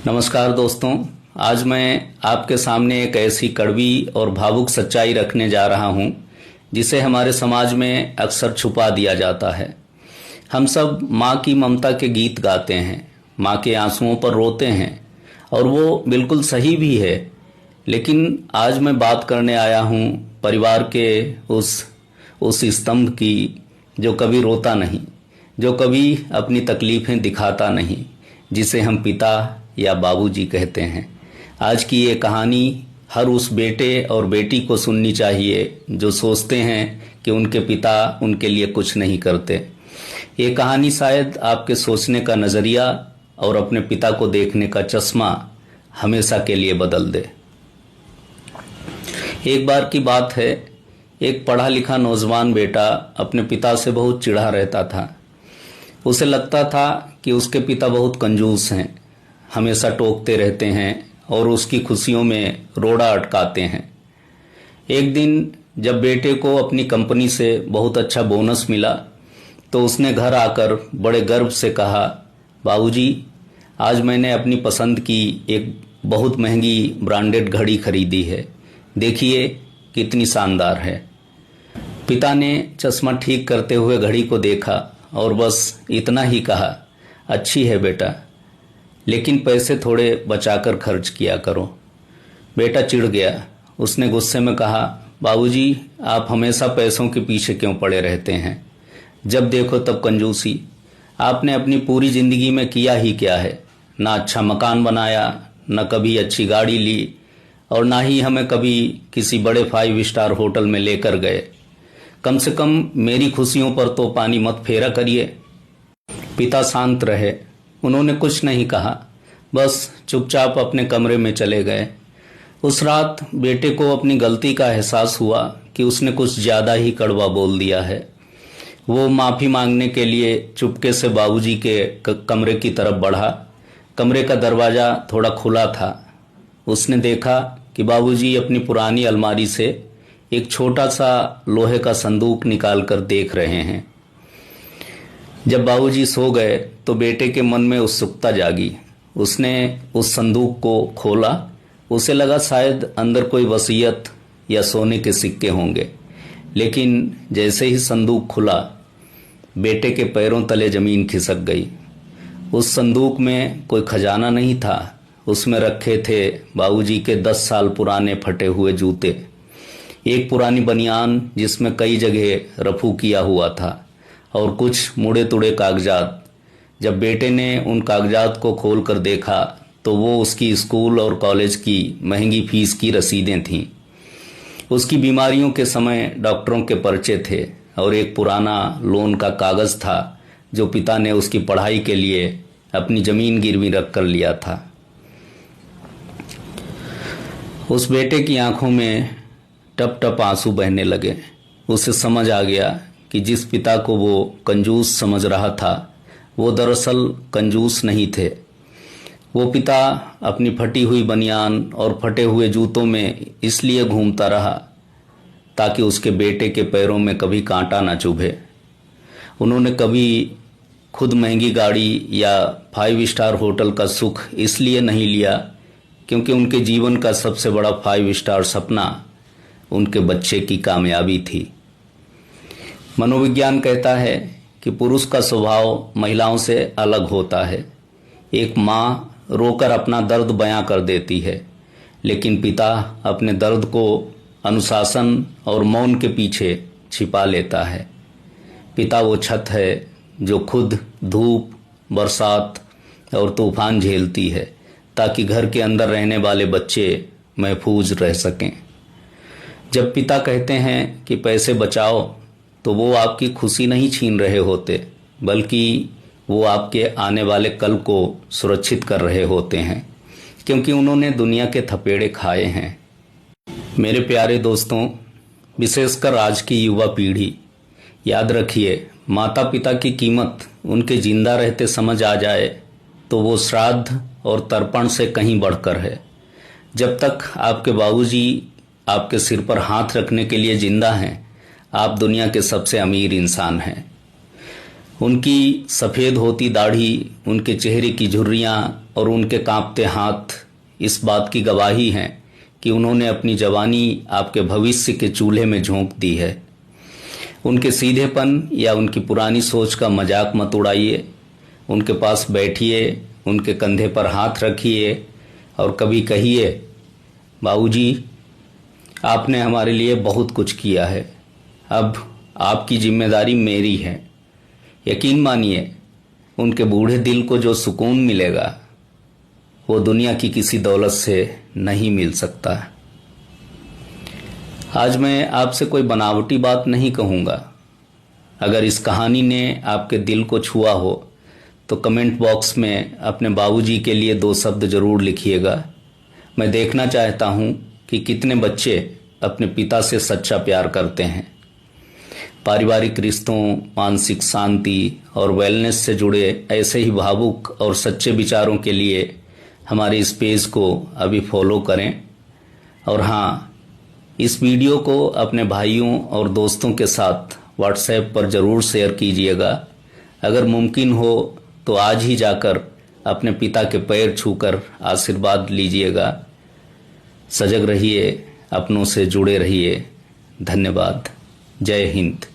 नमस्कार दोस्तों, आज मैं आपके सामने एक ऐसी कड़वी और भावुक सच्चाई रखने जा रहा हूं जिसे हमारे समाज में अक्सर छुपा दिया जाता है। हम सब माँ की ममता के गीत गाते हैं, माँ के आंसुओं पर रोते हैं और वो बिल्कुल सही भी है। लेकिन आज मैं बात करने आया हूँ परिवार के उस स्तंभ की जो कभी रोता नहीं, जो कभी अपनी तकलीफें दिखाता नहीं, जिसे हम पिता या बाबूजी कहते हैं। आज की ये कहानी हर उस बेटे और बेटी को सुननी चाहिए जो सोचते हैं कि उनके पिता उनके लिए कुछ नहीं करते। ये कहानी शायद आपके सोचने का नज़रिया और अपने पिता को देखने का चश्मा हमेशा के लिए बदल दे। एक बार की बात है, एक पढ़ा लिखा नौजवान बेटा अपने पिता से बहुत चिढ़ा रहता था। उसे लगता था कि उसके पिता बहुत कंजूस हैं, हमेशा टोकते रहते हैं और उसकी खुशियों में रोड़ा अटकाते हैं। एक दिन जब बेटे को अपनी कंपनी से बहुत अच्छा बोनस मिला तो उसने घर आकर बड़े गर्व से कहा, बाबूजी, आज मैंने अपनी पसंद की एक बहुत महंगी ब्रांडेड घड़ी खरीदी है, देखिए कितनी शानदार है। पिता ने चश्मा ठीक करते हुए घड़ी को देखा और बस इतना ही कहा, अच्छी है बेटा, लेकिन पैसे थोड़े बचाकर खर्च किया करो। बेटा चिढ़ गया। उसने गुस्से में कहा, बाबूजी, आप हमेशा पैसों के पीछे क्यों पड़े रहते हैं? जब देखो तब कंजूसी। आपने अपनी पूरी जिंदगी में किया ही क्या है? ना अच्छा मकान बनाया, न कभी अच्छी गाड़ी ली और ना ही हमें कभी किसी बड़े 5 स्टार होटल में लेकर गए। कम से कम मेरी खुशियों पर तो पानी मत फेरा करिए। पिता शांत रहे, उन्होंने कुछ नहीं कहा, बस चुपचाप अपने कमरे में चले गए। उस रात बेटे को अपनी गलती का एहसास हुआ कि उसने कुछ ज़्यादा ही कड़वा बोल दिया है। वो माफ़ी मांगने के लिए चुपके से बाबूजी के कमरे की तरफ बढ़ा। कमरे का दरवाज़ा थोड़ा खुला था। उसने देखा कि बाबूजी अपनी पुरानी अलमारी से एक छोटा सा लोहे का संदूक निकाल कर देख रहे हैं। जब बाबूजी सो गए तो बेटे के मन में उत्सुकता जागी। उसने उस संदूक को खोला। उसे लगा शायद अंदर कोई वसीयत या सोने के सिक्के होंगे, लेकिन जैसे ही संदूक खुला बेटे के पैरों तले जमीन खिसक गई। उस संदूक में कोई खजाना नहीं था। उसमें रखे थे बाबूजी के 10 साल पुराने फटे हुए जूते, एक पुरानी बनियान जिसमें कई जगह रफू किया हुआ था और कुछ मुड़े तुड़े कागजात। जब बेटे ने उन कागजात को खोलकर देखा तो वो उसकी स्कूल और कॉलेज की महंगी फीस की रसीदें थीं। उसकी बीमारियों के समय डॉक्टरों के पर्चे थे और एक पुराना लोन का कागज था जो पिता ने उसकी पढ़ाई के लिए अपनी जमीन गिरवी रख कर लिया था। उस बेटे की आंखों में टप टप आंसू बहने लगे। उसे समझ आ गया कि जिस पिता को वो कंजूस समझ रहा था वो दरअसल कंजूस नहीं थे। वो पिता अपनी फटी हुई बनियान और फटे हुए जूतों में इसलिए घूमता रहा ताकि उसके बेटे के पैरों में कभी कांटा ना चुभे। उन्होंने कभी खुद महंगी गाड़ी या 5 स्टार होटल का सुख इसलिए नहीं लिया क्योंकि उनके जीवन का सबसे बड़ा 5 स्टार सपना उनके बच्चे की कामयाबी थी। मनोविज्ञान कहता है कि पुरुष का स्वभाव महिलाओं से अलग होता है। एक माँ रोकर अपना दर्द बयां कर देती है, लेकिन पिता अपने दर्द को अनुशासन और मौन के पीछे छिपा लेता है। पिता वो छत है जो खुद धूप, बरसात और तूफान झेलती है ताकि घर के अंदर रहने वाले बच्चे महफूज रह सकें। जब पिता कहते हैं कि पैसे बचाओ तो वो आपकी खुशी नहीं छीन रहे होते, बल्कि वो आपके आने वाले कल को सुरक्षित कर रहे होते हैं, क्योंकि उन्होंने दुनिया के थपेड़े खाए हैं। मेरे प्यारे दोस्तों, विशेषकर आज की युवा पीढ़ी, याद रखिए, माता पिता की कीमत उनके जिंदा रहते समझ आ जाए तो वो श्राद्ध और तर्पण से कहीं बढ़कर है। जब तक आपके बाबूजी आपके सिर पर हाथ रखने के लिए जिंदा हैं, आप दुनिया के सबसे अमीर इंसान हैं। उनकी सफ़ेद होती दाढ़ी, उनके चेहरे की झुर्रियाँ और उनके कांपते हाथ इस बात की गवाही हैं कि उन्होंने अपनी जवानी आपके भविष्य के चूल्हे में झोंक दी है। उनके सीधेपन या उनकी पुरानी सोच का मजाक मत उड़ाइए। उनके पास बैठिए, उनके कंधे पर हाथ रखिए और कभी कहिए, बाबूजी, आपने हमारे लिए बहुत कुछ किया है, अब आपकी जिम्मेदारी मेरी है। यकीन मानिए, उनके बूढ़े दिल को जो सुकून मिलेगा वो दुनिया की किसी दौलत से नहीं मिल सकता। आज मैं आपसे कोई बनावटी बात नहीं कहूँगा। अगर इस कहानी ने आपके दिल को छुआ हो तो कमेंट बॉक्स में अपने बाबूजी के लिए 2 शब्द जरूर लिखिएगा। मैं देखना चाहता हूँ कि कितने बच्चे अपने पिता से सच्चा प्यार करते हैं। पारिवारिक रिश्तों, मानसिक शांति और वेलनेस से जुड़े ऐसे ही भावुक और सच्चे विचारों के लिए हमारे इस पेज को अभी फॉलो करें। और हाँ, इस वीडियो को अपने भाइयों और दोस्तों के साथ व्हाट्सएप पर ज़रूर शेयर कीजिएगा। अगर मुमकिन हो तो आज ही जाकर अपने पिता के पैर छूकर आशीर्वाद लीजिएगा। सजग रहिए, अपनों से जुड़े रहिए। धन्यवाद। जय हिंद।